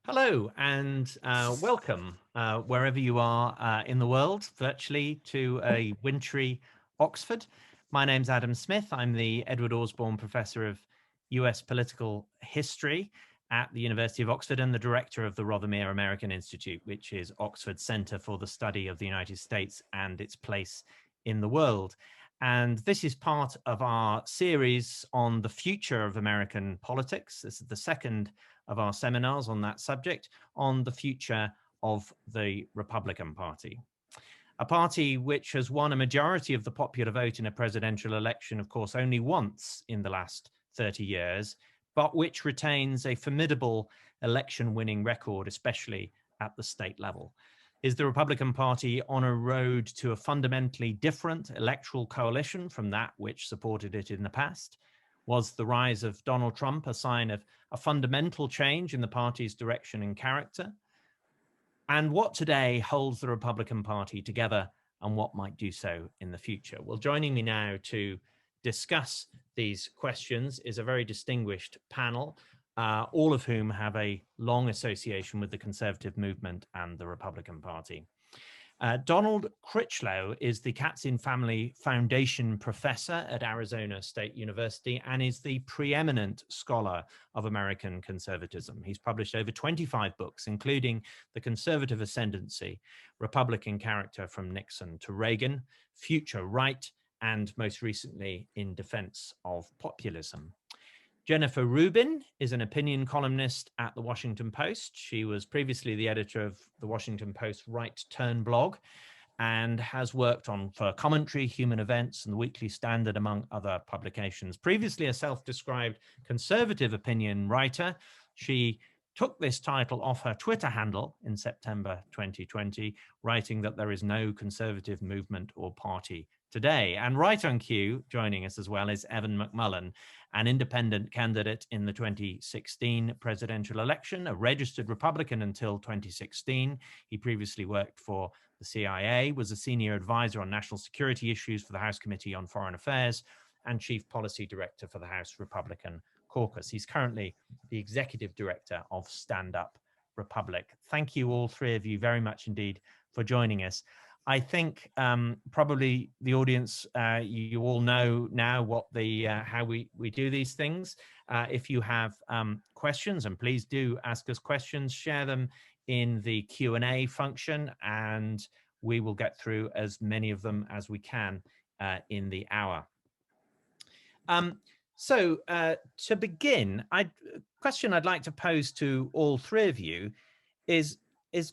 Hello and welcome wherever you are in the world, virtually to a wintry Oxford. My name's Adam Smith. I'm the Edward Osborne Professor of US Political History at the University of Oxford and the director of the Rothermere American Institute, which is Oxford's Centre for the Study of the United States and its place in the world. And this is part of our series on the future of American politics. This is the second of our seminars on that subject, on the future of the Republican Party. A party which has won a majority of the popular vote in a presidential election, of course, only once in the last 30 years, but which retains a formidable election-winning record, especially at the state level. Is the Republican Party on a road to a fundamentally different electoral coalition from that which supported it in the past? Was the rise of Donald Trump a sign of a fundamental change in the party's direction and character? And what today holds the Republican Party together and what might do so in the future? Well, joining me now to discuss these questions is a very distinguished panel, all of whom have a long association with the conservative movement and the Republican Party. Donald Critchlow is the Katzin Family Foundation Professor at Arizona State University and is the preeminent scholar of American conservatism. He's published over 25 books, including The Conservative Ascendancy, Republican Character from Nixon to Reagan, Future Right, and most recently In Defense of Populism. Jennifer Rubin is an opinion columnist at The Washington Post. She was previously the editor of The Washington Post Right Turn blog and has worked for Commentary, Human Events, and The Weekly Standard, among other publications. Previously a self-described conservative opinion writer, she took this title off her Twitter handle in September 2020, writing that there is no conservative movement or party today. And right on cue, joining us as well, is Evan McMullin, an independent candidate in the 2016 presidential election, a registered Republican until 2016. He previously worked for the CIA, was a senior advisor on national security issues for the House Committee on Foreign Affairs, and chief policy director for the House Republican Caucus. He's currently the executive director of Stand Up Republic. Thank you, all three of you, very much indeed for joining us. I think probably the audience, you all know now what how we do these things. If you have questions, and please do ask us questions, share them in the Q&A function, and we will get through as many of them as we can in the hour. So to begin, question I'd like to pose to all three of you is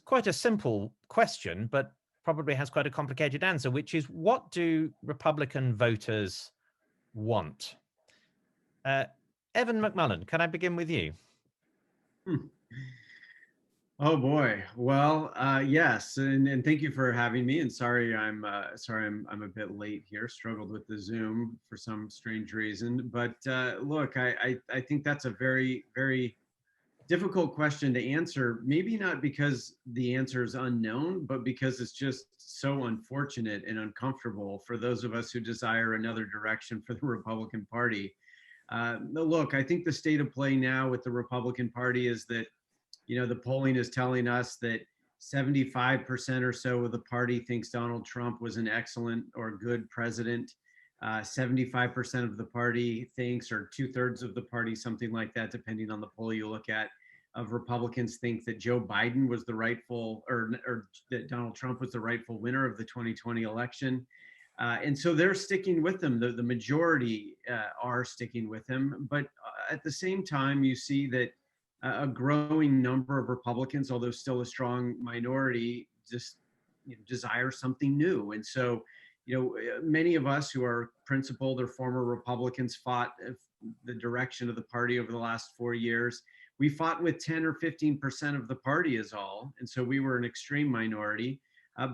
quite a simple question, but probably has quite a complicated answer, which is, what do Republican voters want? Evan McMullin, can I begin with you? Oh boy. Well, yes, and thank you for having me. And sorry, I'm a bit late here. Struggled with the Zoom for some strange reason. But look, I think that's a very, very difficult question to answer. Maybe not because the answer is unknown, but because it's just so unfortunate and uncomfortable for those of us who desire another direction for the Republican Party. Look, I think the state of play now with the Republican Party is that, the polling is telling us that 75% or so of the party thinks Donald Trump was an excellent or good president. 75% of the party thinks, or 2/3 of the party, something like that, depending on the poll you look at, of Republicans think that Joe Biden was the rightful, or that Donald Trump was the rightful winner of the 2020 election. And so they're sticking with him. The majority are sticking with him. But at the same time, you see that a growing number of Republicans, although still a strong minority, just desire something new. And so, many of us who are principled or former Republicans fought the direction of the party over the last 4 years. We fought with 10 or 15% of the party is all. And so we were an extreme minority.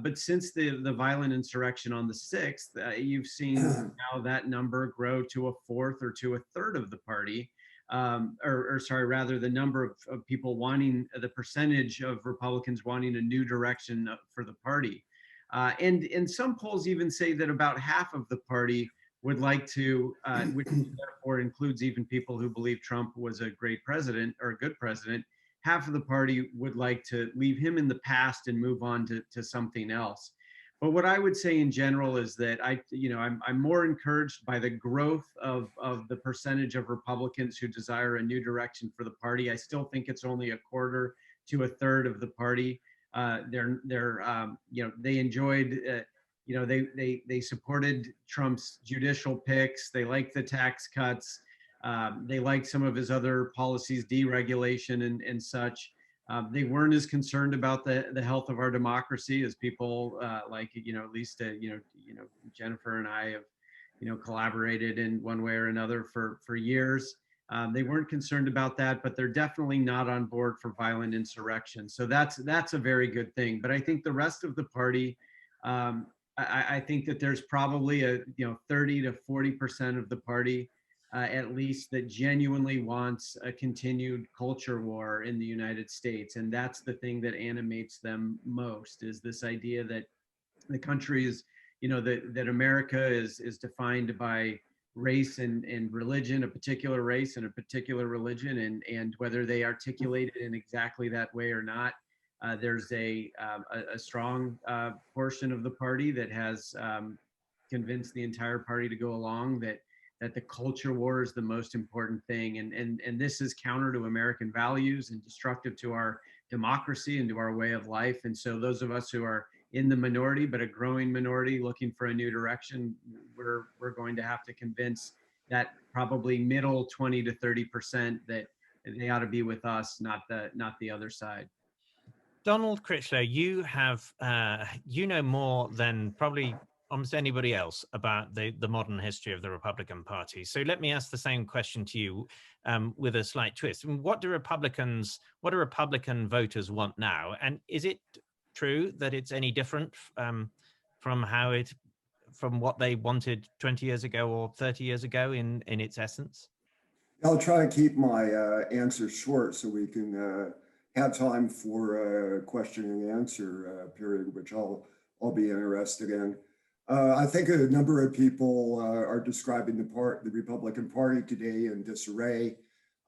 But since the violent insurrection on the 6th, you've seen now that number grow to a fourth or to a third of the party. Rather, the number of people wanting, the percentage of Republicans wanting a new direction for the party. And some polls even say that about half of the party would like to, which therefore includes even people who believe Trump was a great president or a good president, half of the party would like to leave him in the past and move on to something else. But what I would say in general is that I'm more encouraged by the growth of the percentage of Republicans who desire a new direction for the party. I still think it's only a quarter to a third of the party. They enjoyed, they supported Trump's judicial picks. They liked the tax cuts. They liked some of his other policies, deregulation and such. They weren't as concerned about the health of our democracy as people at least Jennifer and I have collaborated in one way or another for years. They weren't concerned about that, but they're definitely not on board for violent insurrection. So that's a very good thing. But I think the rest of the party, I think that there's probably 30 to 40% of the party at least that genuinely wants a continued culture war in the United States. And that's the thing that animates them most, is this idea that the country is, that America is defined by race and religion, a particular race and a particular religion, and whether they articulate it in exactly that way or not. There's a strong portion of the party that has convinced the entire party to go along that the culture war is the most important thing. And this is counter to American values and destructive to our democracy and to our way of life. And so those of us who are in the minority, but a growing minority looking for a new direction, we're going to have to convince that probably middle 20 to 30% that they ought to be with us, not the other side. Donald Critchlow, you have more than probably almost anybody else about the modern history of the Republican Party. So let me ask the same question to you with a slight twist. What do Republican voters want now? And is it true that it's any different from what they wanted 20 years ago or 30 years ago in its essence? I'll try to keep my answer short so we can have time for a question and answer period, which I'll be interested in. I think a number of people are describing the Republican Party today in disarray.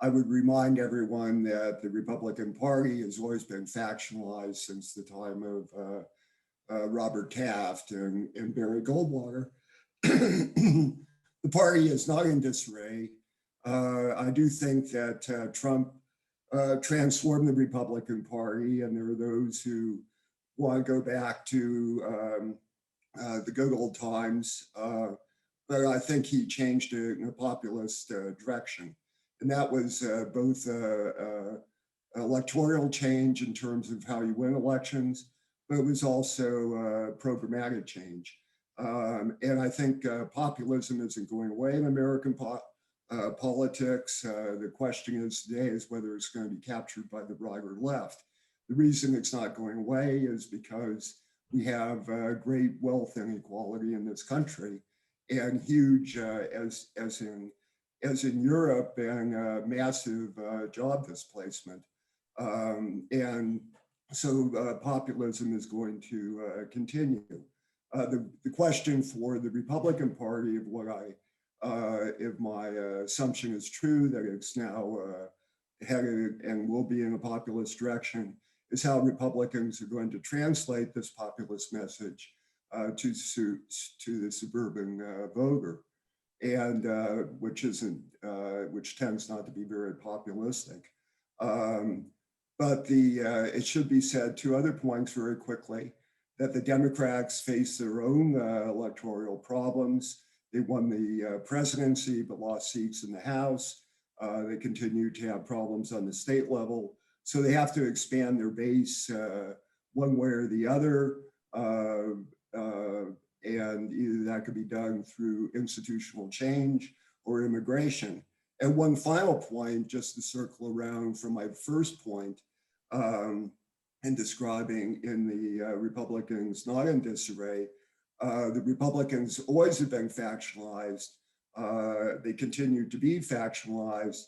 I would remind everyone that the Republican Party has always been factionalized since the time of Robert Taft and Barry Goldwater. The party is not in disarray. I do think that Trump transformed the Republican Party, and there are those who want to go back to the good old times, but I think he changed it in a populist direction. And that was both electoral change in terms of how you win elections, but it was also programmatic change. And I think populism isn't going away in American politics. The question today is whether it's going to be captured by the right or left. The reason it's not going away is because we have great wealth inequality in this country, and huge, as in Europe, and massive job displacement. And so populism is going to continue. The question for the Republican Party of what if my assumption is true, that it's now headed and will be in a populist direction, is how Republicans are going to translate this populist message to the suburban voter, and which tends not to be very populistic. But it should be said, two other points very quickly, that the Democrats face their own electoral problems. They won the presidency, but lost seats in the House. They continue to have problems on the state level. So they have to expand their base one way or the other. And either that could be done through institutional change or immigration. And one final point, just to circle around from my first point, in describing in the Republicans not in disarray, the Republicans always have been factionalized. They continue to be factionalized,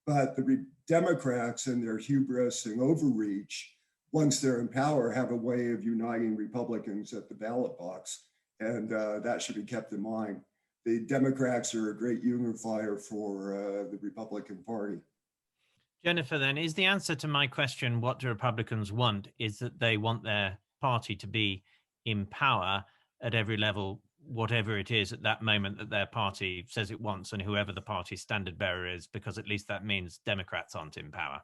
but the Democrats and their hubris and overreach, once they're in power, have a way of uniting Republicans at the ballot box. And that should be kept in mind. The Democrats are a great unifier for the Republican Party. Jennifer, then, is the answer to my question, what do Republicans want, is that they want their party to be in power at every level, whatever it is at that moment that their party says it wants, and whoever the party's standard bearer is, because at least that means Democrats aren't in power?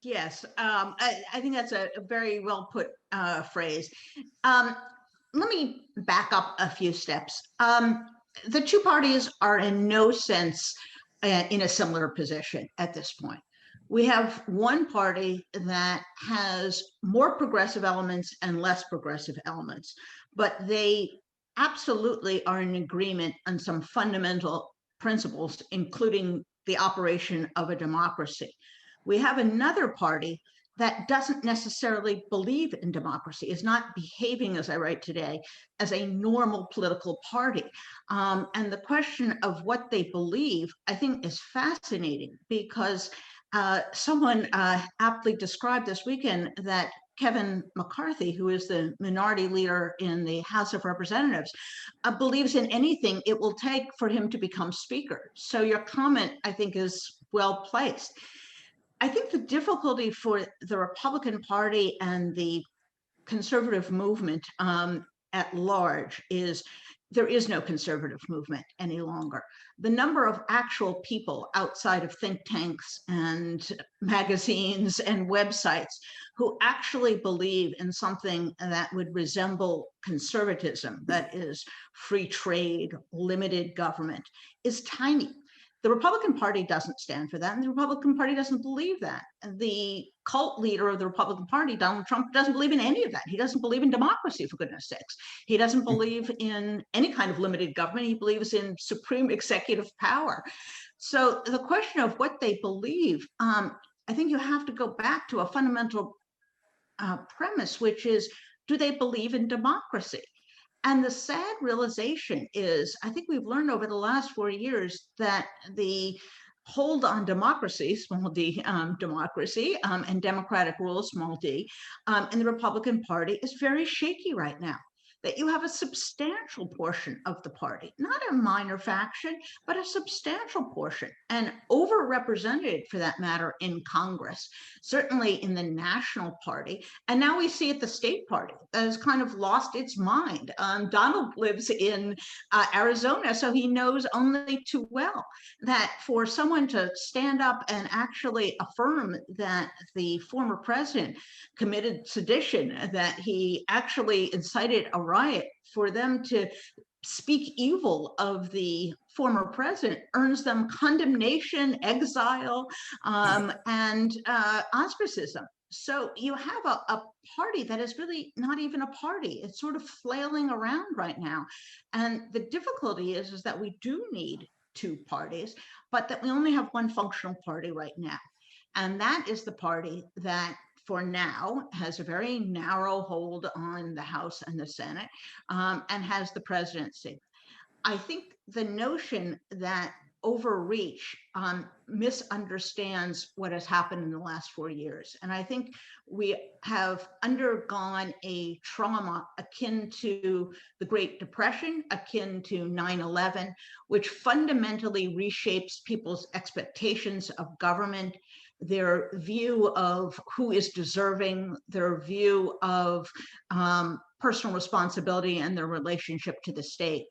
Yes, I think that's a very well put phrase. Let me back up a few steps. The two parties are in no sense in a similar position at this point. We have one party that has more progressive elements and less progressive elements, but they absolutely are in agreement on some fundamental principles, including the operation of a democracy. We have another party that doesn't necessarily believe in democracy, is not behaving, as I write today, as a normal political party. And the question of what they believe, I think, is fascinating, because someone aptly described this weekend that Kevin McCarthy, who is the minority leader in the House of Representatives, believes in anything it will take for him to become speaker. So your comment, I think, is well placed. I think the difficulty for the Republican Party and the conservative movement at large is there is no conservative movement any longer. The number of actual people outside of think tanks and magazines and websites who actually believe in something that would resemble conservatism, that is free trade, limited government, is tiny. The Republican Party doesn't stand for that, and the Republican Party doesn't believe that. The cult leader of the Republican Party, Donald Trump, doesn't believe in any of that. He doesn't believe in democracy, for goodness sakes. He doesn't believe in any kind of limited government. He believes in supreme executive power. So the question of what they believe, I think you have to go back to a fundamental premise, which is, do they believe in democracy? And the sad realization is, I think we've learned over the last 4 years that the hold on democracy, small d, democracy, and democratic rule, small d, in the Republican Party is very shaky right now. That you have a substantial portion of the party, not a minor faction, but a substantial portion, and overrepresented for that matter in Congress, certainly in the national party. And now we see it the state party that has kind of lost its mind. Donald lives in Arizona, so he knows only too well that for someone to stand up and actually affirm that the former president committed sedition, that he actually incited a riot, for them to speak evil of the former president earns them condemnation, exile, and ostracism. So you have a party that is really not even a party. It's sort of flailing around right now. And the difficulty is that we do need two parties, but that we only have one functional party right now. And that is the party that for now has a very narrow hold on the House and the Senate, and has the presidency. I think the notion that overreach misunderstands what has happened in the last 4 years. And I think we have undergone a trauma akin to the Great Depression, akin to 9/11, which fundamentally reshapes people's expectations of government, their view of who is deserving, their view of personal responsibility and their relationship to the state.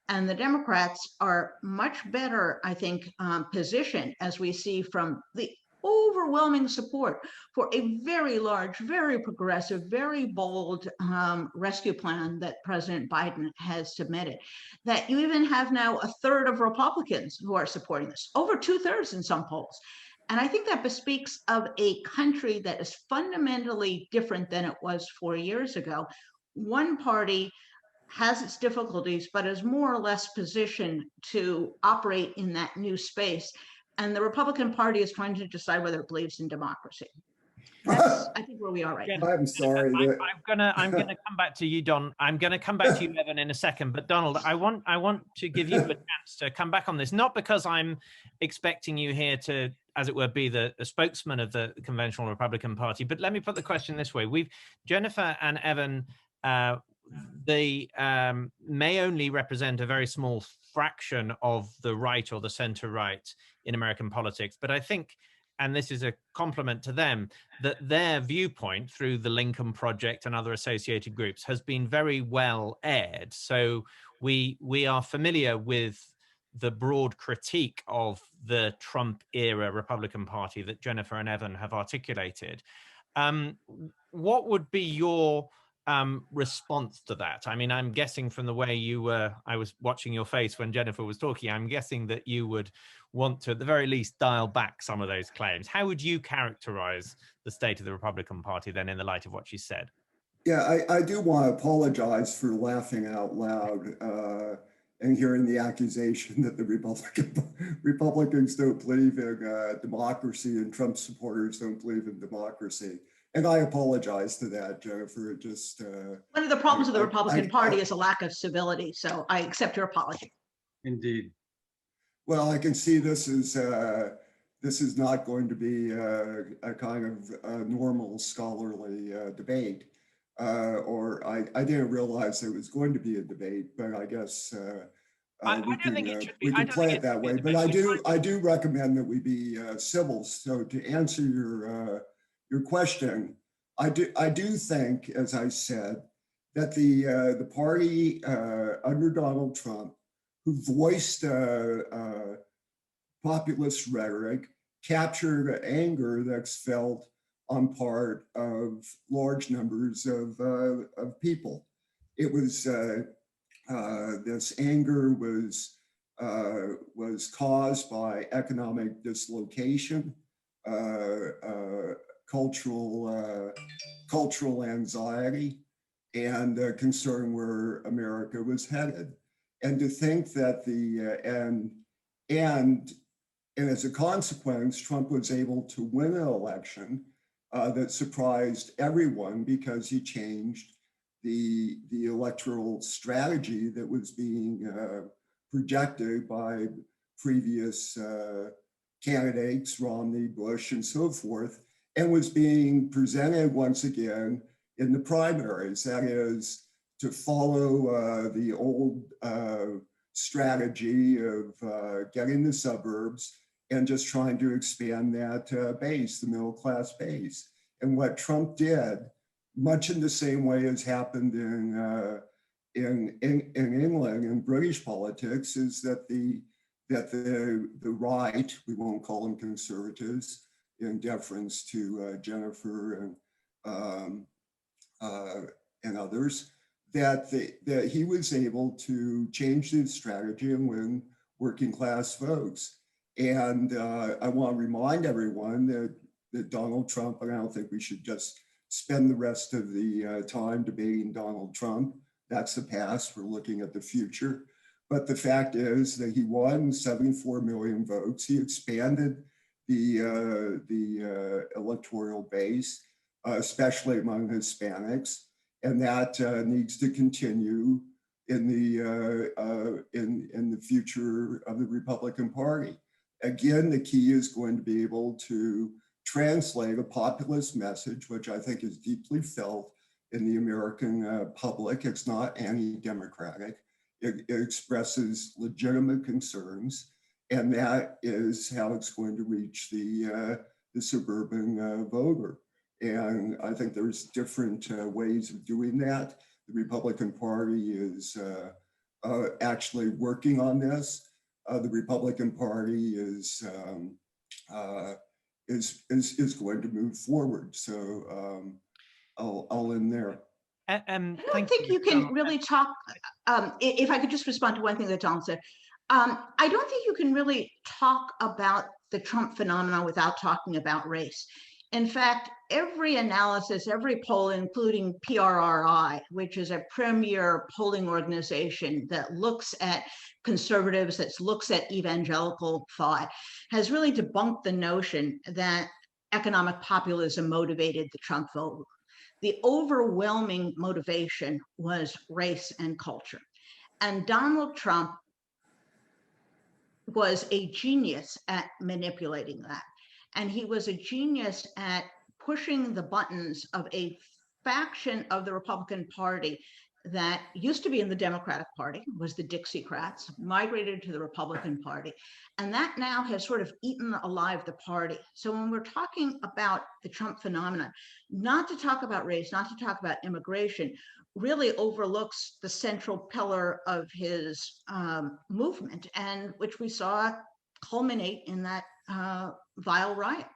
And the Democrats are much better, I think, positioned, as we see from the overwhelming support for a very large, very progressive, very bold rescue plan that President Biden has submitted, that you even have now a third of Republicans who are supporting this, over 2/3 in some polls. And I think that bespeaks of a country that is fundamentally different than it was 4 years ago. One party has its difficulties, but is more or less positioned to operate in that new space. And the Republican Party is trying to decide whether it believes in democracy. That's, I think, where we are right now. I'm sorry. I'm gonna come back to you, Don. I'm gonna come back to you, Evan, in a second. But Donald, I want to give you a chance to come back on this, not because I'm expecting you here to, as it were, be the spokesman of the conventional Republican Party, but let me put the question this way: Jennifer and Evan, they may only represent a very small fraction of the right or the center right in American politics, but I think and this is a compliment to them, that their viewpoint through the Lincoln Project and other associated groups has been very well aired. So we are familiar with the broad critique of the Trump era Republican Party that Jennifer and Evan have articulated. What would be your response to that? I mean, I'm guessing from the way you were, I was watching your face when Jennifer was talking, I'm guessing that you would want to, at the very least, dial back some of those claims. How would you characterize the state of the Republican Party then in the light of what she said? Yeah, I do want to apologize for laughing out loud and hearing the accusation that the Republicans don't believe in democracy and Trump supporters don't believe in democracy. And I apologize to that, Jennifer. Just one of the problems of the Republican Party is a lack of civility. So I accept your apology. Indeed. Well, I can see this is not going to be a kind of normal scholarly debate. Or I didn't realize there was going to be a debate, but I guess we can play it that way. But I do recommend that we be civil. So to answer your question, I do think, as I said, that the party under Donald Trump, who voiced populist rhetoric, captured anger that's felt on part of large numbers of people. It was this anger was caused by economic dislocation, cultural anxiety, and concern where America was headed. And to think that and as a consequence, Trump was able to win an election that surprised everyone because he changed the electoral strategy that was being projected by previous candidates, Romney, Bush, and so forth, and was being presented once again in the primaries. That is, to follow the old strategy of getting the suburbs and just trying to expand that base, the middle class base. And what Trump did, much in the same way as happened in England and British politics, is that the right, we won't call them conservatives, in deference to Jennifer and others, that he was able to change his strategy and win working class votes. And I want to remind everyone that Donald Trump, and I don't think we should just spend the rest of the time debating Donald Trump. That's the past. We're looking at the future. But the fact is that he won 74 million votes. He expanded the electoral base, especially among Hispanics, and that needs to continue in the future of the Republican Party. Again, the key is going to be able to translate a populist message, which I think is deeply felt in the American public. It's not anti-democratic. It expresses legitimate concerns, and that is how it's going to reach the suburban voter. And I think there's different ways of doing that. The Republican Party is actually working on this. The Republican Party is going to move forward. So I'll end there. I don't think you can really talk, if I could just respond to one thing that Donald said. I don't think you can really talk about the Trump phenomenon without talking about race. In fact, every analysis, every poll, including PRRI, which is a premier polling organization that looks at conservatives, that looks at evangelical thought, has really debunked the notion that economic populism motivated the Trump vote. The overwhelming motivation was race and culture. And Donald Trump was a genius at manipulating that. And he was a genius at pushing the buttons of a faction of the Republican Party that used to be in the Democratic Party, was the Dixiecrats, migrated to the Republican Party, and that now has sort of eaten alive the party. So when we're talking about the Trump phenomenon, not to talk about race, not to talk about immigration, really overlooks the central pillar of his movement, and which we saw culminate in that vile riot.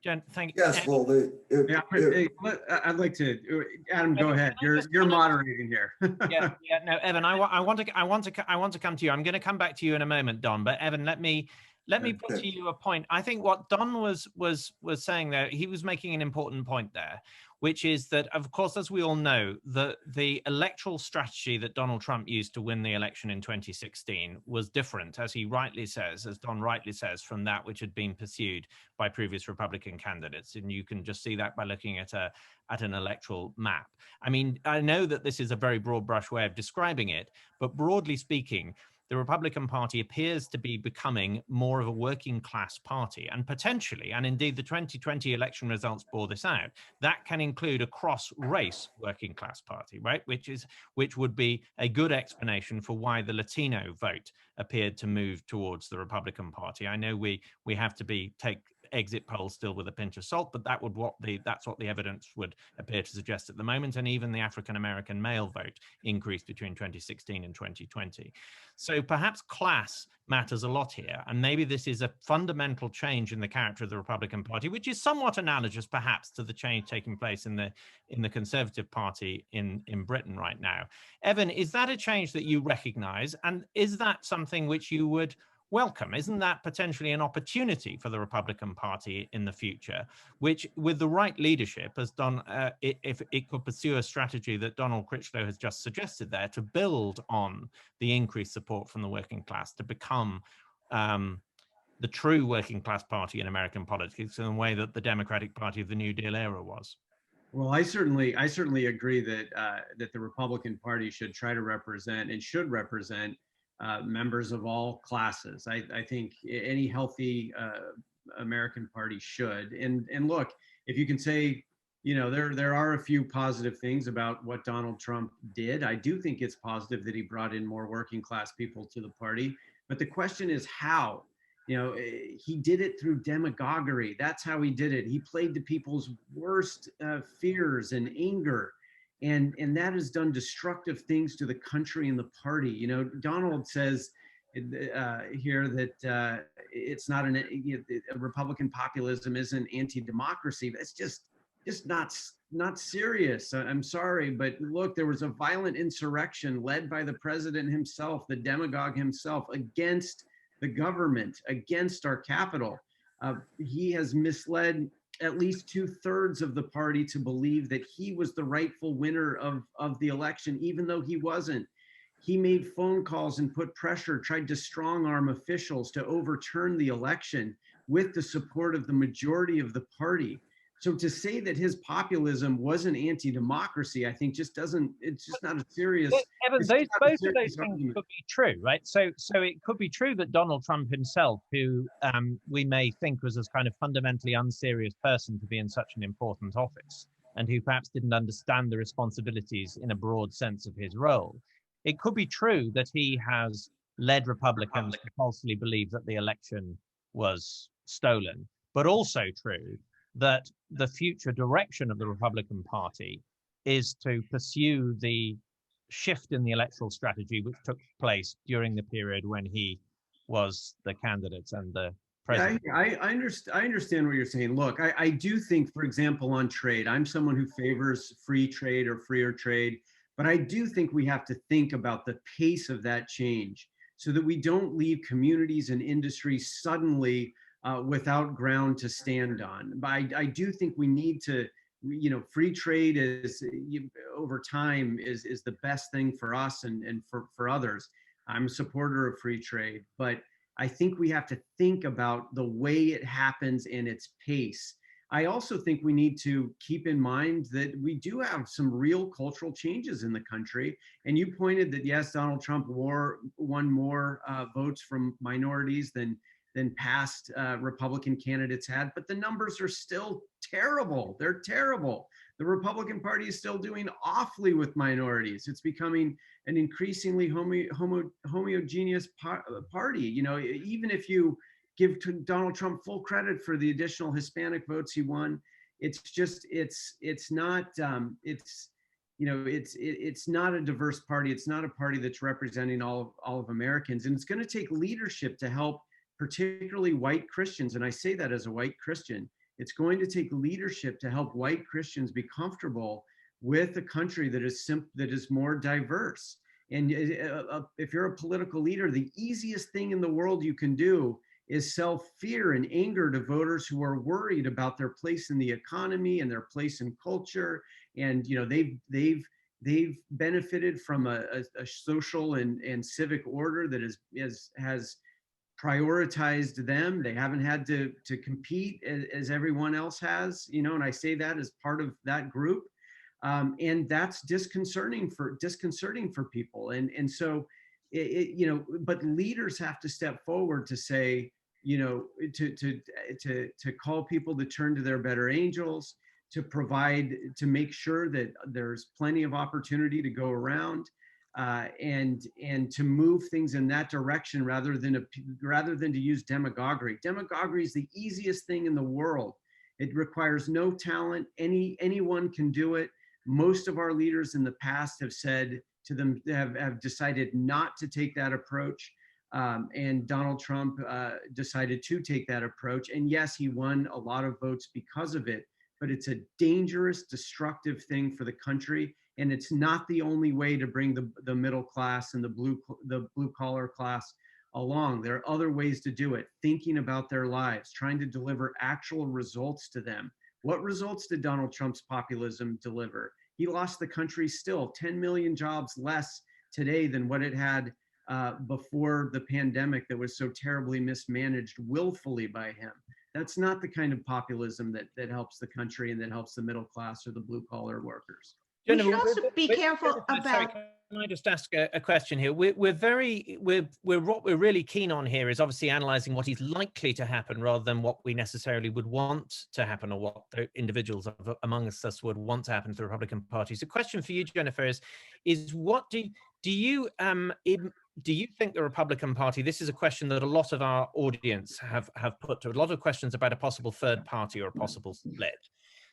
Jen, thank you. Yes, well, I'd like to, Adam, go ahead. You're moderating here. yeah, no, Evan, I want to come to you. I'm going to come back to you in a moment, Don. But Evan, let me put to you a point. I think what Don was saying there, he was making an important point there, which is that, of course, as we all know, the electoral strategy that Donald Trump used to win the election in 2016 was different, as he rightly says, as Don rightly says, from that which had been pursued by previous Republican candidates. And you can just see that by looking at an electoral map. I mean, I know that this is a very broad brush way of describing it, but broadly speaking, the Republican Party appears to be becoming more of a working class party, and potentially, and indeed the 2020 election results bore this out, that can include a cross-race working class party, right? Which would be a good explanation for why the Latino vote appeared to move towards the Republican Party. I know we have to take exit polls still with a pinch of salt, but that's what the evidence would appear to suggest at the moment. And even the African-American male vote increased between 2016 and 2020. So perhaps class matters a lot here. And maybe this is a fundamental change in the character of the Republican Party, which is somewhat analogous perhaps to the change taking place in the Conservative Party in Britain right now. Evan, is that a change that you recognize? And is that something which you would welcome? Isn't that potentially an opportunity for the Republican Party in the future, which with the right leadership, as if it could pursue a strategy that Donald Critchlow has just suggested there, to build on the increased support from the working class to become the true working class party in American politics in the way that the Democratic Party of the New Deal era was? Well, I certainly agree that that the Republican Party should try to represent and should represent members of all classes. I think any healthy American party should. And look, if you can say, you know, there are a few positive things about what Donald Trump did. I do think it's positive that he brought in more working class people to the party. But the question is how. You know, he did it through demagoguery. That's how he did it. He played to people's worst fears and anger. And that has done destructive things to the country and the party. You know, Donald says here that it's not Republican populism isn't anti-democracy. That's just not serious. I'm sorry, but look, there was a violent insurrection led by the president himself, the demagogue himself, against the government, against our capital. He has misled at least 2/3 of the party to believe that he was the rightful winner of the election, even though he wasn't. He made phone calls and put pressure, tried to strong arm officials to overturn the election with the support of the majority of the party. So to say that his populism wasn't anti-democracy, I think it's just not a serious. Evan, both of those things could be true, right? So it could be true that Donald Trump himself, who we may think was a kind of fundamentally unserious person to be in such an important office, and who perhaps didn't understand the responsibilities in a broad sense of his role. It could be true that he has led Republicans to falsely believe that the election was stolen, but also true that the future direction of the Republican Party is to pursue the shift in the electoral strategy which took place during the period when he was the candidate and the president. Yeah, I understand what you're saying. Look, I do think, for example, on trade, I'm someone who favors free trade or freer trade, but I do think we have to think about the pace of that change so that we don't leave communities and industries suddenly without ground to stand on. But I do think we need to, you know, free trade is over time is the best thing for us and for others. I'm a supporter of free trade, but I think we have to think about the way it happens and its pace. I also think we need to keep in mind that we do have some real cultural changes in the country. And you pointed that, yes, Donald Trump won more votes from minorities than past Republican candidates had, but the numbers are still terrible. They're terrible. The Republican Party is still doing awfully with minorities. It's becoming an increasingly homogeneous party. You know, even if you give to Donald Trump full credit for the additional Hispanic votes he won, it's just it's not it's not a diverse party. It's not a party that's representing all of Americans, and it's going to take leadership to help, particularly white Christians. And I say that as a white Christian. It's going to take leadership to help white Christians be comfortable with a country that is more diverse. And if you're a political leader, the easiest thing in the world you can do is sell fear and anger to voters who are worried about their place in the economy and their place in culture. And they've benefited from a social and civic order that has prioritized them. They haven't had to compete as everyone else has, and I say that as part of that group. And that's disconcerting for people. And so, but leaders have to step forward to say, to call people to turn to their better angels, to make sure that there's plenty of opportunity to go around, and to move things in that direction rather than to use demagoguery. Demagoguery is the easiest thing in the world. It requires no talent. Anyone can do it. Most of our leaders in the past have said to them, have decided not to take that approach. And Donald Trump decided to take that approach. And yes, he won a lot of votes because of it, but it's a dangerous, destructive thing for the country. And it's not the only way to bring the middle class and the blue collar class along. There are other ways to do it. Thinking about their lives, trying to deliver actual results to them. What results did Donald Trump's populism deliver? He lost the country still 10 million jobs less today than what it had before the pandemic that was so terribly mismanaged willfully by him. That's not the kind of populism that helps the country and that helps the middle class or the blue collar workers. We should also be careful about. Sorry, can I just ask a question here? What we're really keen on here is obviously analysing what is likely to happen rather than what we necessarily would want to happen or what the individuals among us would want to happen to the Republican Party. So, the question for you, Jennifer, is what do you think the Republican Party? This is a question that a lot of our audience have put to a lot of questions about a possible third party or a possible split.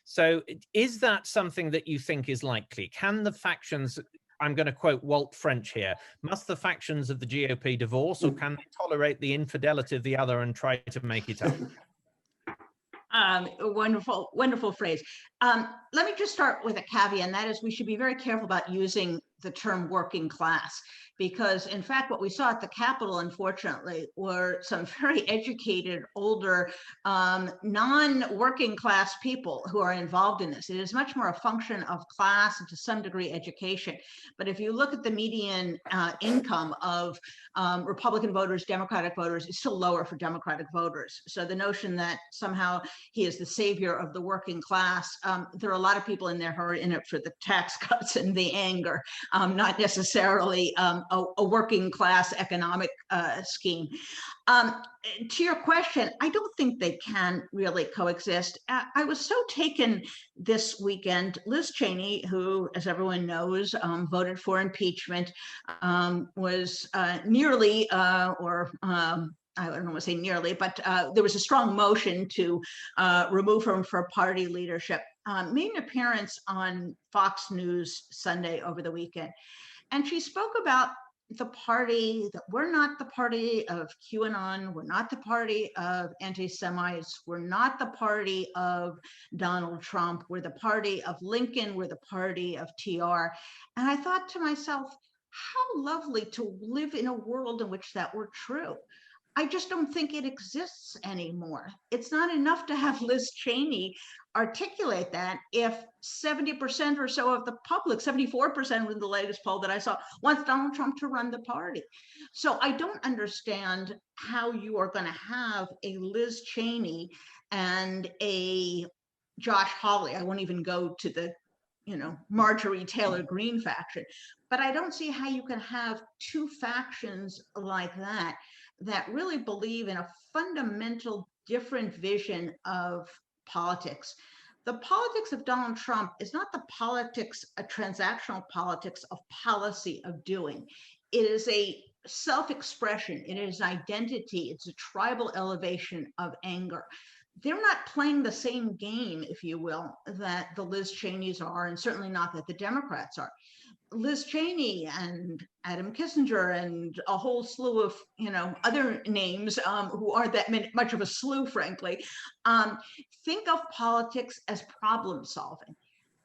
So is that something that you think is likely? Can the factions, I'm going to quote Walt French here, must the factions of the GOP divorce, or can they tolerate the infidelity of the other and try to make it up? Wonderful, wonderful phrase. Let me just start with a caveat, and that is we should be very careful about using the term working class, because in fact, what we saw at the Capitol, unfortunately, were some very educated, older, non-working class people who are involved in this. It is much more a function of class and to some degree education. But if you look at the median income of Republican voters, Democratic voters, it's still lower for Democratic voters. So the notion that somehow he is the savior of the working class, there are a lot of people in there who are in it for the tax cuts and the anger, not necessarily a working class economic scheme. To your question, I don't think they can really coexist. I was so taken this weekend. Liz Cheney, who, as everyone knows, voted for impeachment, was nearly, I don't want to say nearly, but there was a strong motion to remove her from party leadership, made an appearance on Fox News Sunday over the weekend. And she spoke about the party, that we're not the party of QAnon, we're not the party of anti-Semites, we're not the party of Donald Trump, we're the party of Lincoln, we're the party of TR. And I thought to myself, how lovely to live in a world in which that were true. I just don't think it exists anymore. It's not enough to have Liz Cheney articulate that if 70% or so of the public, 74% in the latest poll that I saw, wants Donald Trump to run the party. So I don't understand how you are going to have a Liz Cheney and a Josh Hawley. I won't even go to the Marjorie Taylor Greene faction, but I don't see how you can have two factions like that really believe in a fundamental different vision of politics. the politics of Donald Trump is not the politics, a transactional politics of policy of doing. It is a self-expression, it is identity, it's a tribal elevation of anger. They're not playing the same game, if you will, that the Liz Cheneys are, and certainly not that the Democrats are. Liz Cheney and Adam Kissinger and a whole slew of other names who aren't that much of a slew, frankly, think of politics as problem solving.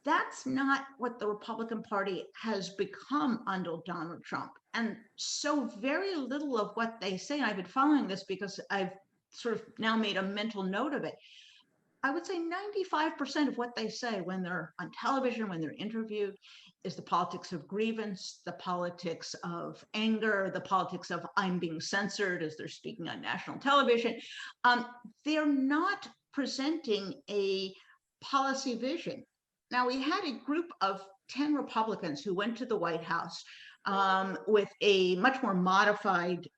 That's not what the Republican Party has become under Donald Trump. And so very little of what they say, and I've been following this because I've sort of now made a mental note of it. I would say 95% of what they say when they're on television, when they're interviewed, is the politics of grievance, the politics of anger, the politics of I'm being censored as they're speaking on national television. They're not presenting a policy vision. Now, we had a group of 10 Republicans who went to the White House with a much more modified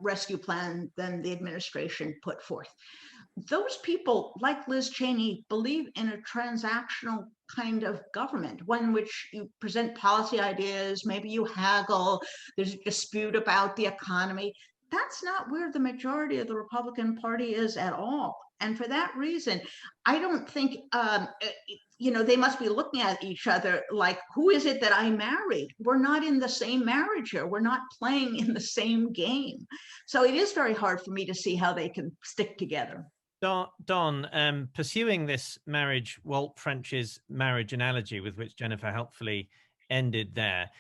rescue plan than the administration put forth. Those people, like Liz Cheney, believe in a transactional kind of government, one in which you present policy ideas, maybe you haggle, there's a dispute about the economy. That's not where the majority of the Republican Party is at all. And for that reason, I don't think, they must be looking at each other like, who is it that I married? We're not in the same marriage here. We're not playing in the same game. So it is very hard for me to see how they can stick together. Don, pursuing this marriage, Walt French's marriage analogy with which Jennifer helpfully ended there,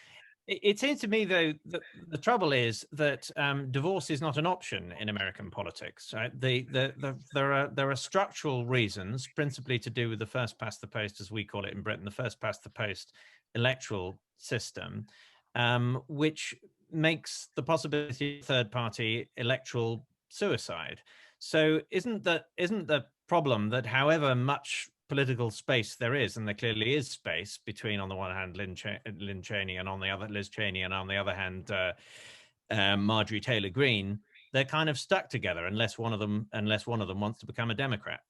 it seems to me, though, that the trouble is that divorce is not an option in American politics. Right? There are structural reasons, principally to do with the first past the post, as we call it in Britain, the first past the post electoral system, which makes the possibility of third party electoral suicide. So isn't the problem that however much political space there is, and there clearly is space between, on the one hand, Lynn Cheney, and on the other, Liz Cheney, and on the other hand, Marjorie Taylor Greene, they're kind of stuck together unless one of them wants to become a Democrat.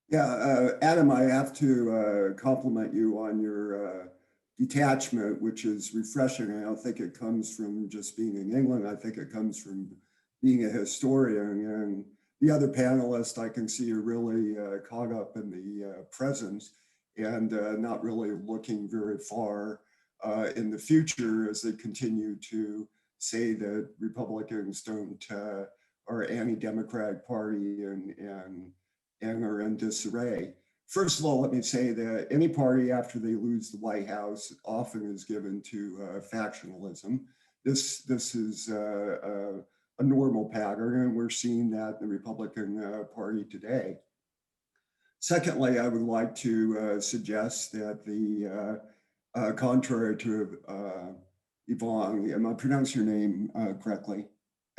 Yeah, Adam, I have to compliment you on your detachment, which is refreshing. I don't think it comes from just being in England. I think it comes from being a historian. And the other panelists, I can see, are really caught up in the present and not really looking very far in the future as they continue to say that Republicans are anti-democratic party and are in disarray. First of all, let me say that any party after they lose the White House often is given to factionalism. This is a normal pattern, and we're seeing that in the Republican Party today. Secondly, I would like to suggest that the contrary to Yvonne, am I pronouncing your name correctly?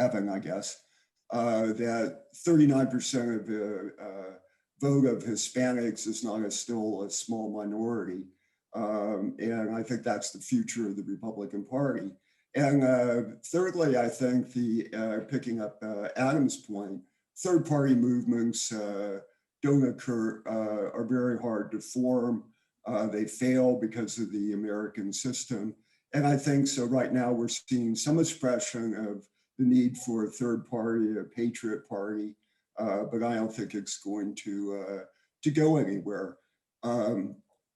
Evan, I guess, that 39% of the vote of Hispanics is not still a small minority. And I think that's the future of the Republican Party. And thirdly, I think picking up Adam's point, third-party movements don't occur, are very hard to form. They fail because of the American system. And I think so right now we're seeing some expression of the need for a third party, a patriot party, but I don't think it's going to go anywhere. And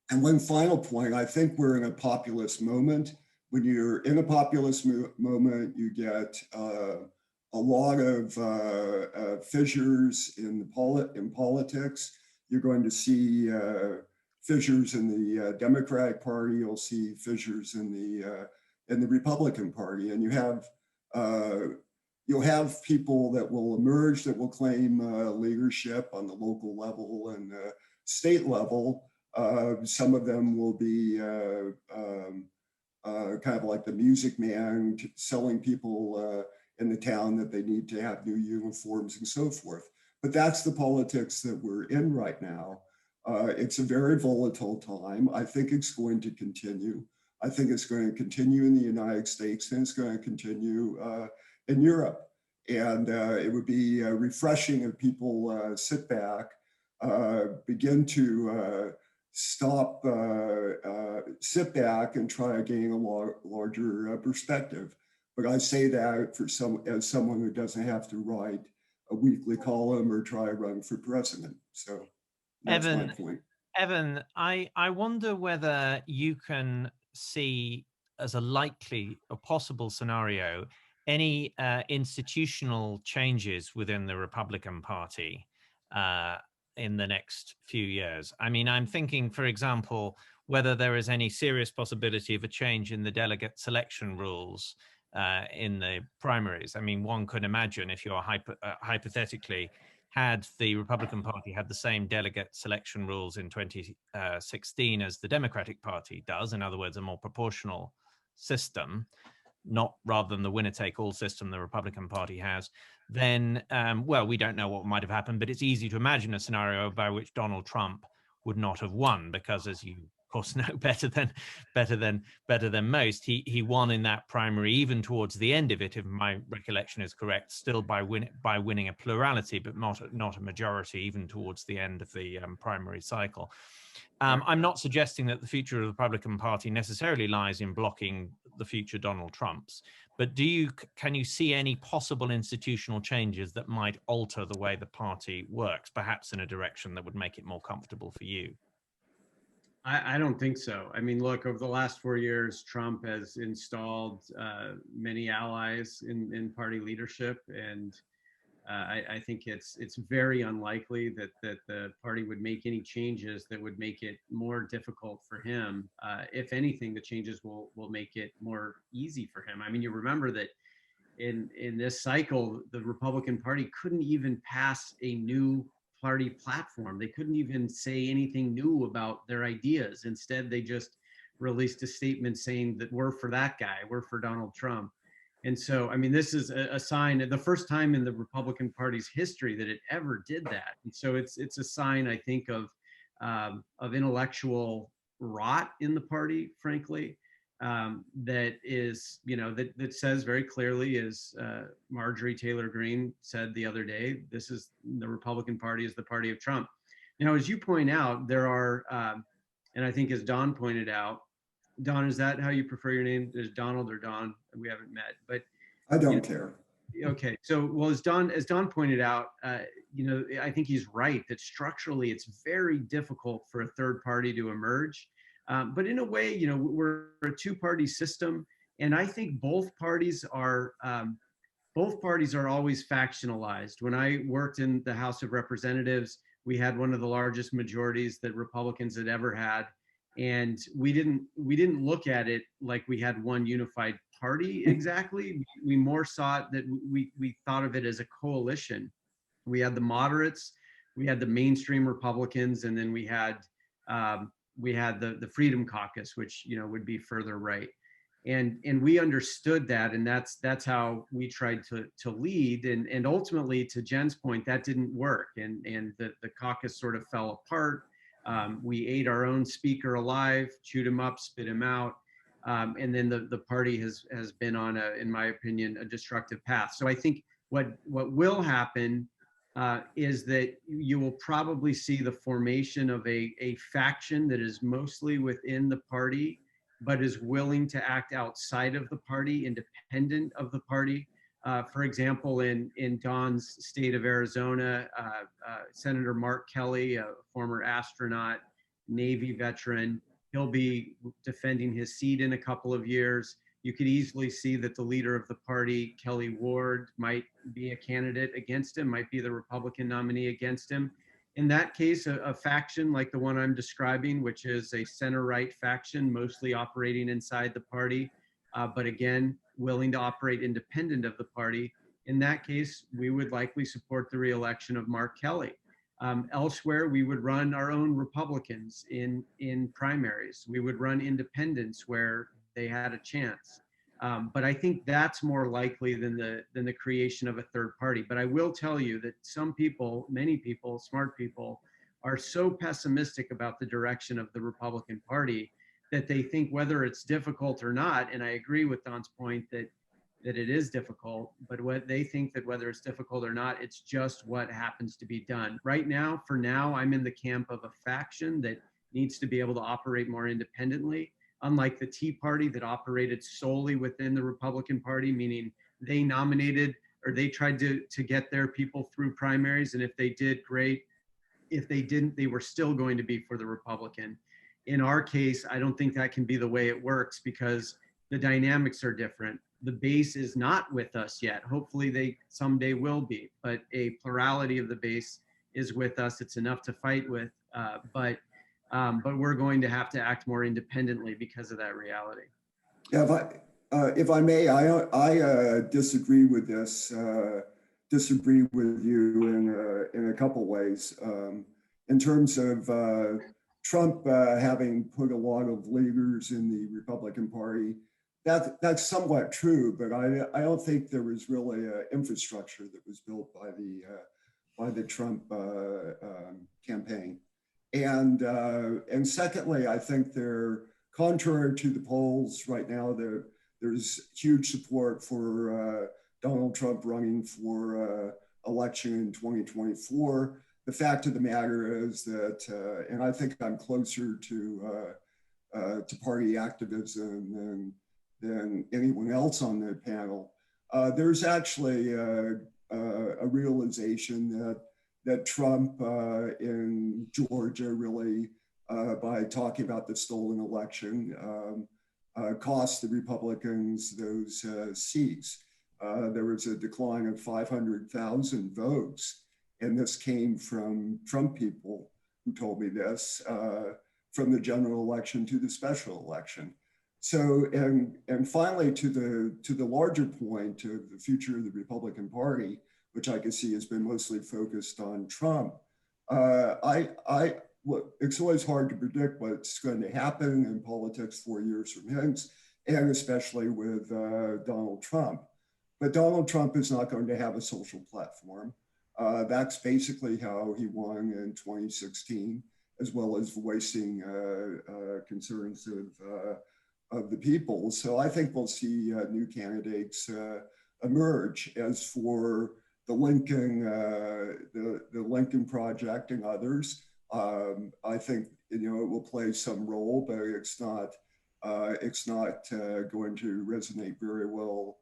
one final point, I think we're in a populist moment. When you're in a populist moment, you get a lot of fissures in politics. You're going to see fissures in the Democratic Party. You'll see fissures in the Republican Party, and you'll have people that will emerge that will claim leadership on the local level and state level. Some of them will be kind of like the music man selling people in the town that they need to have new uniforms and so forth. But that's the politics that we're in right now. It's a very volatile time. I think it's going to continue. I think it's going to continue in the United States, and it's going to continue in Europe. And it would be refreshing if people sit back, begin to sit back and try to gain a larger perspective. But I say that as someone who doesn't have to write a weekly column or try to run for president. So that's my point. Evan, I wonder whether you can see as a likely or possible scenario any institutional changes within the Republican Party in the next few years. I mean, I'm thinking, for example, whether there is any serious possibility of a change in the delegate selection rules in the primaries. I mean, one could imagine, if you're hypothetically, had the Republican Party had the same delegate selection rules in 2016 as the Democratic Party does, in other words, a more proportional system, not rather than the winner-take-all system the Republican Party has, then, well, we don't know what might have happened, but it's easy to imagine a scenario by which Donald Trump would not have won, because, as you of course know better than most, he won in that primary, even towards the end of it, if my recollection is correct, still by winning a plurality, but not a majority, even towards the end of the primary cycle. I'm not suggesting that the future of the Republican Party necessarily lies in blocking the future Donald Trumps, but can you see any possible institutional changes that might alter the way the party works, perhaps in a direction that would make it more comfortable for you? I don't think so. I mean, look, over the last 4 years, Trump has installed many allies in party leadership, and I think it's very unlikely that the party would make any changes that would make it more difficult for him. If anything, the changes will make it more easy for him. I mean, you remember that in this cycle, the Republican Party couldn't even pass a new party platform. They couldn't even say anything new about their ideas. Instead, they just released a statement saying that we're for that guy, we're for Donald Trump. And so, I mean, this is a sign, the first time in the Republican Party's history that it ever did that. And so it's a sign, I think, of intellectual rot in the party, frankly, that is, that says very clearly, as Marjorie Taylor Greene said the other day, this is the Republican Party is the party of Trump. As you point out, there are, and I think as Don pointed out, Don, is that how you prefer your name? Is Donald or Don? We haven't met, but I don't care. Okay, so well, as Don pointed out, I think he's right that structurally it's very difficult for a third party to emerge. But in a way, we're a two-party system, and I think both parties are always factionalized. When I worked in the House of Representatives, we had one of the largest majorities that Republicans had ever had, and we didn't look at it like we had one unified party exactly. We more saw it that we thought of it as a coalition. We had the moderates, we had the mainstream Republicans, and then we had the Freedom Caucus, which would be further right. And we understood that, and that's how we tried to lead. And ultimately, to Jen's point, that didn't work, and the caucus sort of fell apart. We ate our own speaker alive, chewed him up, spit him out, and then the party has been on in my opinion, a destructive path. So I think what will happen is that you will probably see the formation of a faction that is mostly within the party, but is willing to act outside of the party, independent of the party. For example, in Don's state of Arizona, Senator Mark Kelly, a former astronaut, Navy veteran, he'll be defending his seat in a couple of years. You could easily see that the leader of the party, Kelly Ward, might be a candidate against him, might be the Republican nominee against him. In that case, a faction like the one I'm describing, which is a center-right faction, mostly operating inside the party, but again, willing to operate independent of the party. In that case, we would likely support the re-election of Mark Kelly. Elsewhere, we would run our own Republicans in primaries. We would run independents where they had a chance. But I think that's more likely than the creation of a third party. But I will tell you that some people, many people, smart people, are so pessimistic about the direction of the Republican Party that they think whether it's difficult or not, and I agree with Don's point that that it is difficult, but what they think that whether it's difficult or not, it's just what happens to be done. Right now, for now, I'm in the camp of a faction that needs to be able to operate more independently, unlike the Tea Party that operated solely within the Republican Party, meaning they nominated or they tried to get their people through primaries. And if they did, great. If they didn't, they were still going to be for the Republican. In our case, I don't think that can be the way it works because the dynamics are different. The base is not with us yet. Hopefully they someday will be, but a plurality of the base is with us. It's enough to fight with, but we're going to have to act more independently because of that reality. Yeah, if I may, I disagree with this. Disagree with you in a couple ways. In terms of Trump having put a lot of leaders in the Republican Party, that's somewhat true, but I don't think there was really an infrastructure that was built by the Trump campaign. And secondly, I think they're contrary to the polls right now. There's huge support for Donald Trump running for election in 2024. The fact of the matter is that, and I think I'm closer to party activism than anyone else on the panel. There's actually a realization that Trump in Georgia really, by talking about the stolen election, cost the Republicans those seats. There was a decline of 500,000 votes, and this came from Trump people who told me this, from the general election to the special election. So, and finally, to the larger point of the future of the Republican Party, which I can see has been mostly focused on Trump, it's always hard to predict what's going to happen in politics 4 years from hence, and especially with Donald Trump. But Donald Trump is not going to have a social platform. That's basically how he won in 2016, as well as voicing concerns of the people. So I think we'll see new candidates emerge. As for the Lincoln Project and others, I think it will play some role, but it's not going to resonate very well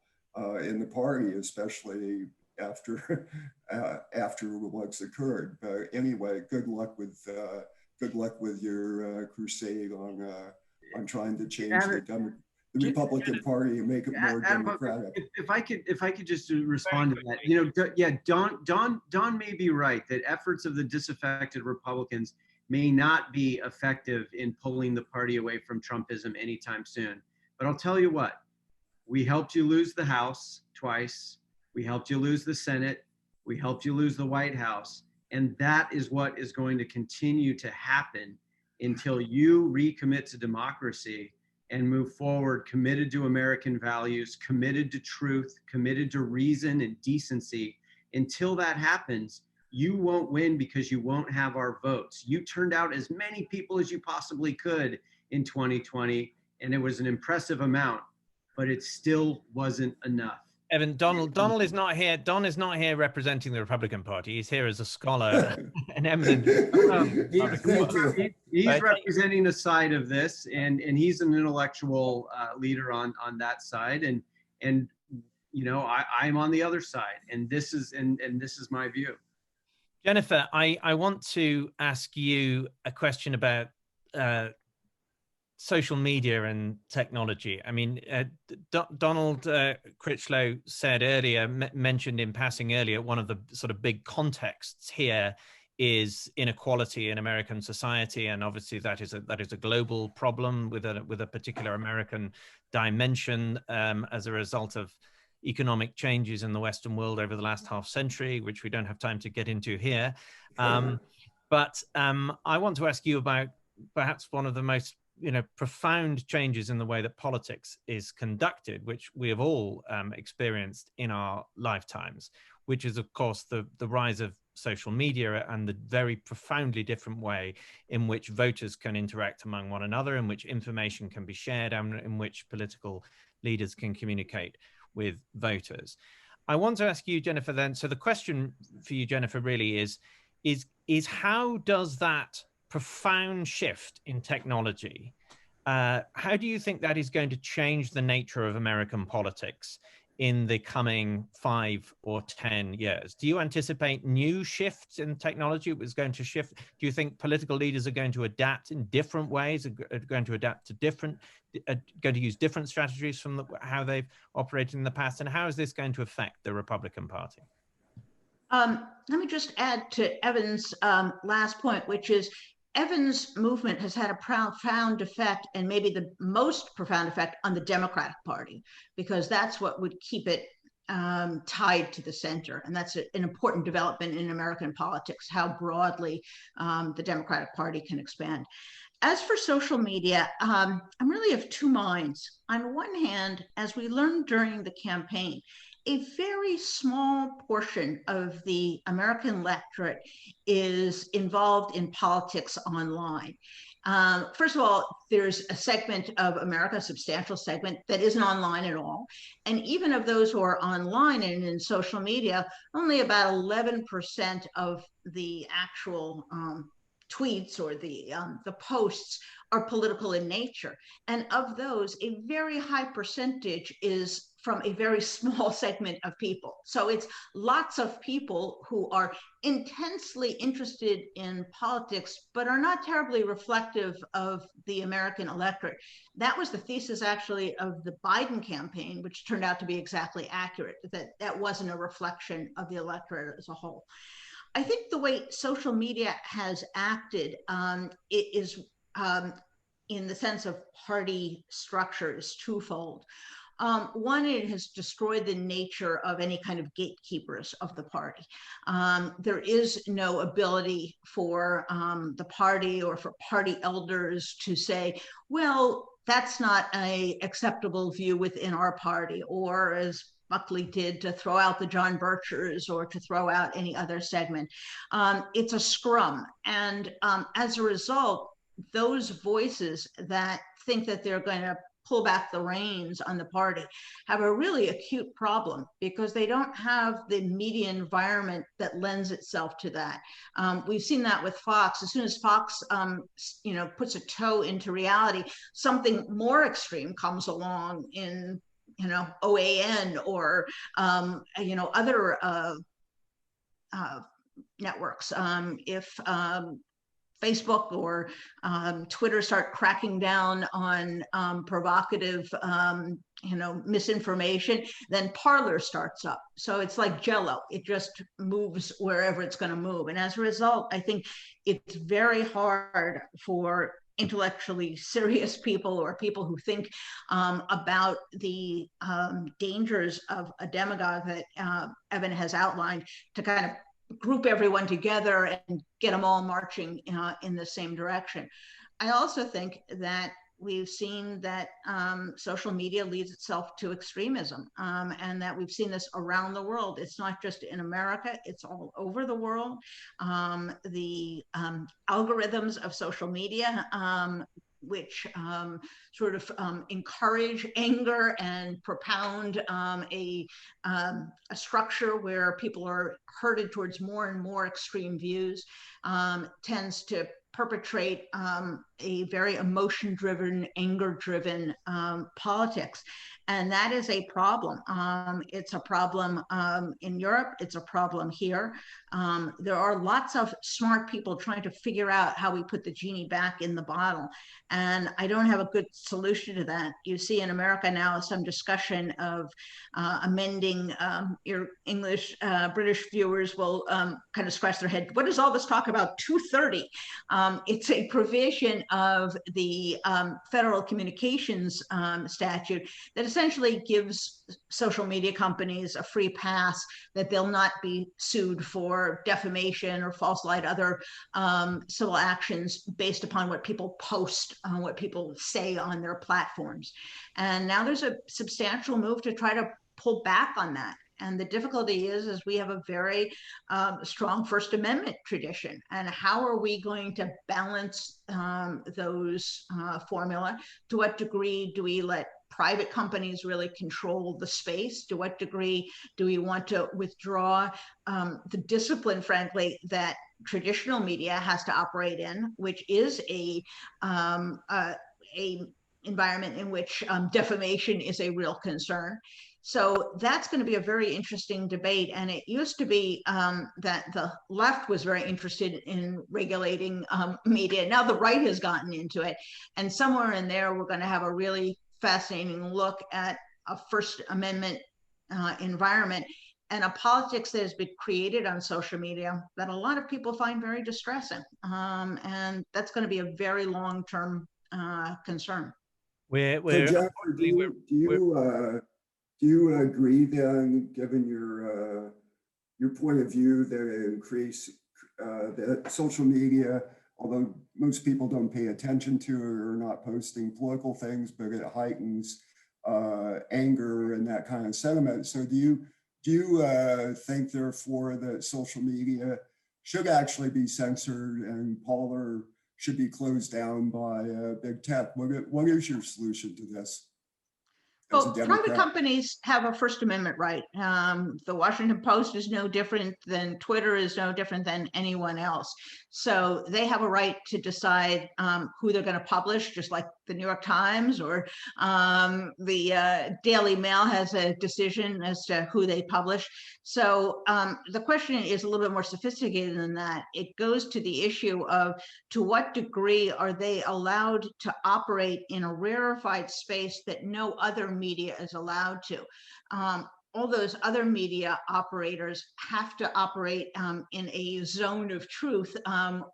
in the party, especially after what's occurred. But anyway, good luck with your crusade on trying to change the Republican Party and make it more democratic. If I could just respond to that, Don may be right that efforts of the disaffected Republicans may not be effective in pulling the party away from Trumpism anytime soon. But I'll tell you what, we helped you lose the House twice. We helped you lose the Senate. We helped you lose the White House. And that is what is going to continue to happen until you recommit to democracy and move forward, committed to American values, committed to truth, committed to reason and decency. Until that happens, you won't win because you won't have our votes. You turned out as many people as you possibly could in 2020, and it was an impressive amount, but it still wasn't enough. Evan, Donald is not here. Don is not here representing the Republican Party. He's here as a scholar, an eminent. He's representing a side of this, and he's an intellectual leader on that side, and I'm on the other side, and this is my view. Jennifer, I want to ask you a question about social media and technology. I mean, Donald Critchlow said earlier, mentioned in passing earlier, one of the sort of big contexts here is inequality in American society, and obviously that is a global problem with a particular American dimension as a result of economic changes in the Western world over the last half century, which we don't have time to get into here. But I want to ask you about perhaps one of the most profound changes in the way that politics is conducted, which we have all experienced in our lifetimes, which is, of course, the rise of social media and the very profoundly different way in which voters can interact among one another, in which information can be shared, and in which political leaders can communicate. with voters. I want to ask you, Jennifer, then, so the question for you, Jennifer, really is how does that profound shift in technology, how do you think that is going to change the nature of American politics in the coming 5 or 10 years? Do you anticipate new shifts in technology? It was going to shift. Do you think political leaders are going to adapt in different ways, are going to adapt to going to use different strategies from how they've operated in the past? And how is this going to affect the Republican Party? Let me just add to Evan's last point, which is Evan's movement has had a profound effect, and maybe the most profound effect, on the Democratic Party, because that's what would keep it tied to the center. And that's an important development in American politics, how broadly the Democratic Party can expand. As for social media, I'm really of two minds. On one hand, as we learned during the campaign, a very small portion of the American electorate is involved in politics online. First of all, there's a segment of America, a substantial segment, that isn't online at all. And even of those who are online and in social media, only about 11% of the actual tweets or the posts are political in nature. And of those, a very high percentage is from a very small segment of people. So it's lots of people who are intensely interested in politics, but are not terribly reflective of the American electorate. That was the thesis, actually, of the Biden campaign, which turned out to be exactly accurate, that wasn't a reflection of the electorate as a whole. I think the way social media has acted it is, in the sense of party structure, is twofold. One, it has destroyed the nature of any kind of gatekeepers of the party. There is no ability for the party or for party elders to say, well, that's not an acceptable view within our party, or as Buckley did, to throw out the John Birchers or to throw out any other segment. It's a scrum. And as a result, those voices that think that they're going to pull back the reins on the party have a really acute problem, because they don't have the media environment that lends itself to that. We've seen that with Fox. As soon as Fox puts a toe into reality, something more extreme comes along in OAN or other networks. If Facebook or Twitter start cracking down on provocative, misinformation, then Parler starts up. So it's like Jell-O. It just moves wherever it's going to move. And as a result, I think it's very hard for intellectually serious people, or people who think about the dangers of a demagogue that Evan has outlined, to kind of group everyone together and get them all marching in the same direction. I also think that we've seen that social media leads itself to extremism, and that we've seen this around the world. It's not just in America, it's all over the world. The algorithms of social media, which sort of encourage anger and propound a structure where people are herded towards more and more extreme views, tends to perpetrate a very emotion-driven, anger-driven politics. And that is a problem. It's a problem in Europe. It's a problem here. There are lots of smart people trying to figure out how we put the genie back in the bottle. And I don't have a good solution to that. You see in America now some discussion of amending, your English, British viewers will kind of scratch their head. What is all this talk about 230? It's a provision of the Federal Communications Statute that essentially gives social media companies a free pass, that they'll not be sued for defamation or false light, other civil actions based upon what people post, what people say on their platforms. And now there's a substantial move to try to pull back on that. And the difficulty is we have a very strong First Amendment tradition. And how are we going to balance those formula? To what degree do we let private companies really control the space? To what degree do we want to withdraw the discipline, frankly, that traditional media has to operate in, which is a environment in which defamation is a real concern. So that's going to be a very interesting debate. And it used to be that the left was very interested in regulating media. Now the right has gotten into it. And somewhere in there, we're going to have a really fascinating look at a First Amendment environment and a politics that has been created on social media that a lot of people find very distressing. And that's going to be a very long-term concern. So Jeffrey, do you agree then, given your point of view, that that social media, although most people don't pay attention to it or are not posting political things, but it heightens anger and that kind of sentiment. So do you think, therefore, that social media should actually be censored and Parler should be closed down by big tech? What is your solution to this? Well, private companies have a First Amendment right. The Washington Post is no different than Twitter, is no different than anyone else. So they have a right to decide who they're going to publish, just like the New York Times or the Daily Mail has a decision as to who they publish. So the question is a little bit more sophisticated than that. It goes to the issue of to what degree are they allowed to operate in a rarefied space that no other media is allowed to. All those other media operators have to operate in a zone of truth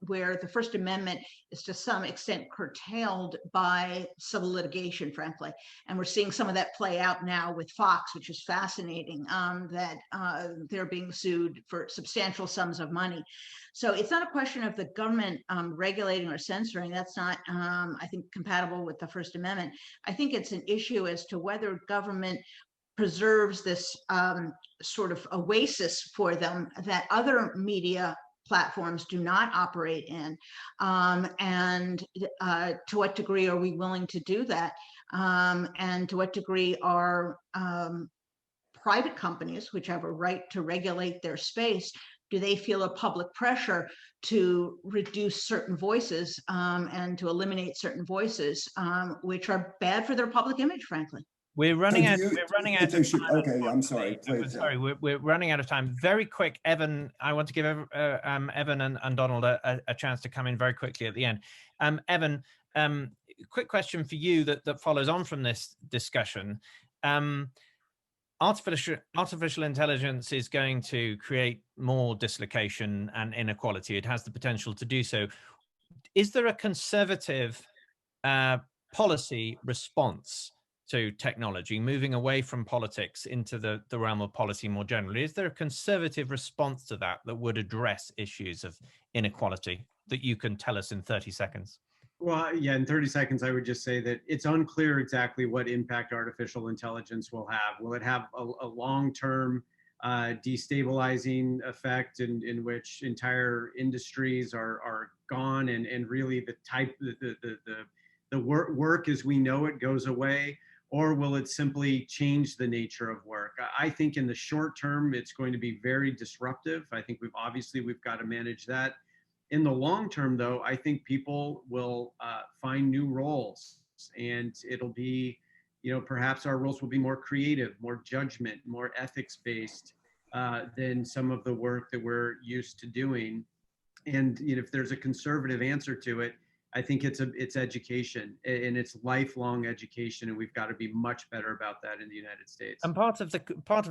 where the First Amendment is to some extent curtailed by civil litigation, frankly. And we're seeing some of that play out now with Fox, which is fascinating, that they're being sued for substantial sums of money. So it's not a question of the government regulating or censoring. That's not, I think, compatible with the First Amendment. I think it's an issue as to whether government preserves this sort of oasis for them that other media platforms do not operate in, and to what degree are we willing to do that, and to what degree are private companies, which have a right to regulate their space, do they feel a public pressure to reduce certain voices and to eliminate certain voices, which are bad for their public image, frankly. We're running out. We're running out of time. Okay, I'm sorry. Sorry, we're running out of time. Very quick, Evan. I want to give Evan and Donald a chance to come in very quickly at the end. Evan, quick question for you that follows on from this discussion. Artificial intelligence is going to create more dislocation and inequality. It has the potential to do so. Is there a conservative policy response to technology, moving away from politics into the realm of policy more generally? Is there a conservative response to that would address issues of inequality that you can tell us in 30 seconds? Well, yeah, in 30 seconds, I would just say that it's unclear exactly what impact artificial intelligence will have. Will it have a long-term destabilizing effect in which entire industries are gone and really the type, the work as we know it goes away? Or will it simply change the nature of work? I think in the short term, it's going to be very disruptive. I think we've got to manage that. In the long term, though, I think people will find new roles, and it'll be, perhaps our roles will be more creative, more judgment, more ethics-based than some of the work that we're used to doing. And if there's a conservative answer to it, I think it's education, and it's lifelong education, and we've got to be much better about that in the United States. And part of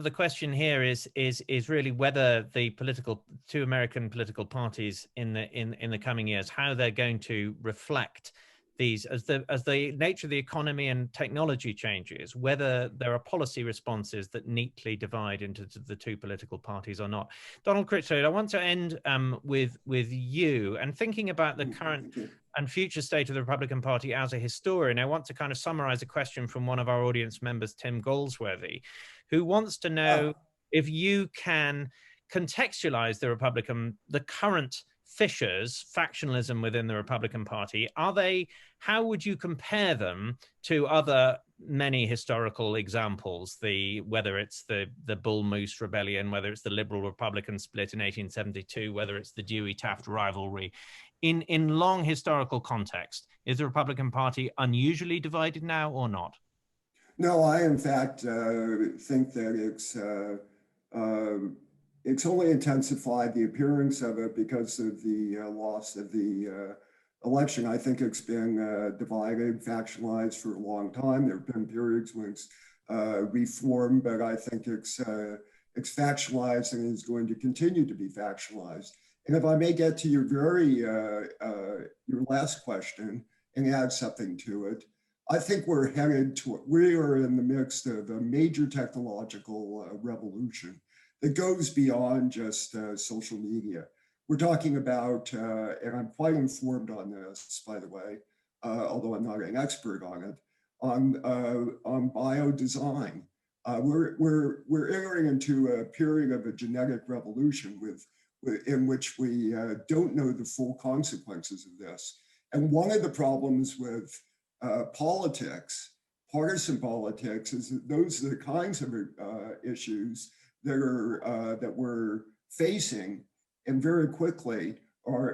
the question here is really whether the two American political parties in the coming years, how they're going to reflect these as the nature of the economy and technology changes, whether there are policy responses that neatly divide into the two political parties or not. Donald Critchlow, I want to end with you, and thinking about the current and future state of the Republican Party as a historian. I want to kind of summarize a question from one of our audience members, Tim Goldsworthy, who wants to know if you can contextualize the current fissures, factionalism within the Republican Party, how would you compare them to other many historical examples, whether it's the Bull Moose Rebellion, whether it's the Liberal Republican split in 1872, whether it's the Dewey-Taft rivalry? In long historical context, is the Republican Party unusually divided now or not? No, I in fact think that it's only intensified the appearance of it because of the loss of the election. I think it's been divided, factionalized for a long time. There have been periods when it's reformed, but I think it's factionalized and is going to continue to be factionalized. And if I may get to your your last question and add something to it, I think we are in the midst of a major technological revolution that goes beyond just social media. We're talking about, and I'm quite informed on this, by the way, although I'm not an expert on it, on biodesign. We're entering into a period of a genetic revolution in which we don't know the full consequences of this. And one of the problems with politics, partisan politics, is that those are the kinds of issues that we're facing, and very quickly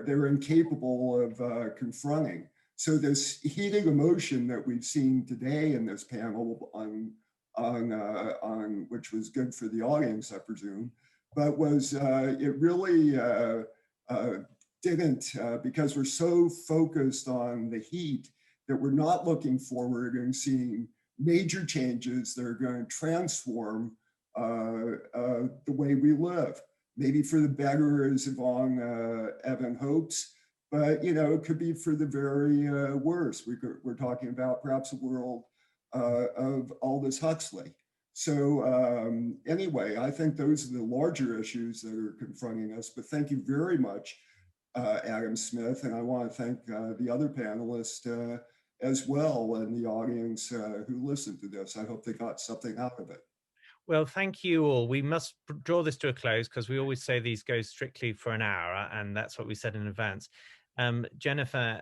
they're incapable of confronting. So this heated emotion that we've seen today in this panel on which was good for the audience, I presume, but it really didn't, because we're so focused on the heat that we're not looking forward and seeing major changes that are going to transform the way we live. Maybe for the better, as Evan hopes, but it could be for the very worst. We're talking about perhaps a world of Aldous Huxley. So anyway, I think those are the larger issues that are confronting us. But thank you very much, Adam Smith, and I want to thank the other panelists as well, and the audience who listened to this. I hope they got something out of it. Well, thank you all. We must draw this to a close because we always say these go strictly for an hour, and that's what we said in advance. Jennifer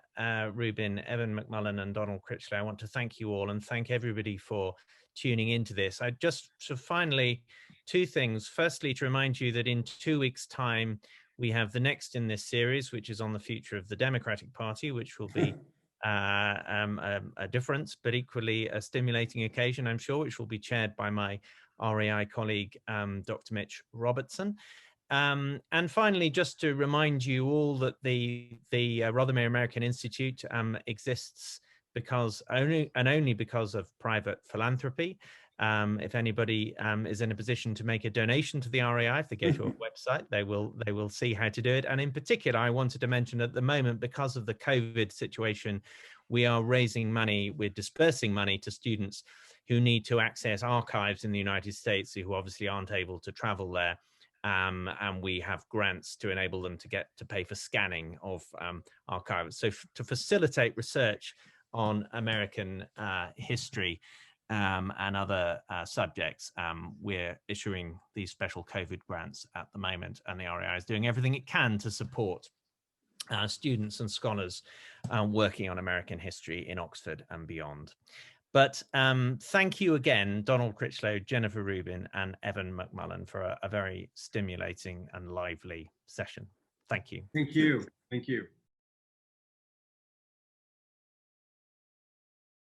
Rubin, Evan McMullin, and Donald Critchlow, I want to thank you all and thank everybody for tuning into this. I just finally, two things. Firstly, to remind you that in 2 weeks' time, we have the next in this series, which is on the future of the Democratic Party, which will be a different but equally a stimulating occasion, I'm sure, which will be chaired by my RAI colleague, Dr. Mitch Robertson. And finally, just to remind you all that the Rothermere American Institute exists only because of private philanthropy. If anybody is in a position to make a donation to the RAI, if they go to our website, they will see how to do it. And in particular, I wanted to mention at the moment, because of the COVID situation, we are raising money, we're dispersing money to students who need to access archives in the United States, who obviously aren't able to travel there. And we have grants to enable them to pay for scanning of archives. So to facilitate research on American history and other subjects, we're issuing these special COVID grants at the moment, and the RAI is doing everything it can to support students and scholars working on American history in Oxford and beyond. But thank you again, Donald Critchlow, Jennifer Rubin, and Evan McMullin, for a very stimulating and lively session. Thank you. Thank you. Thank you.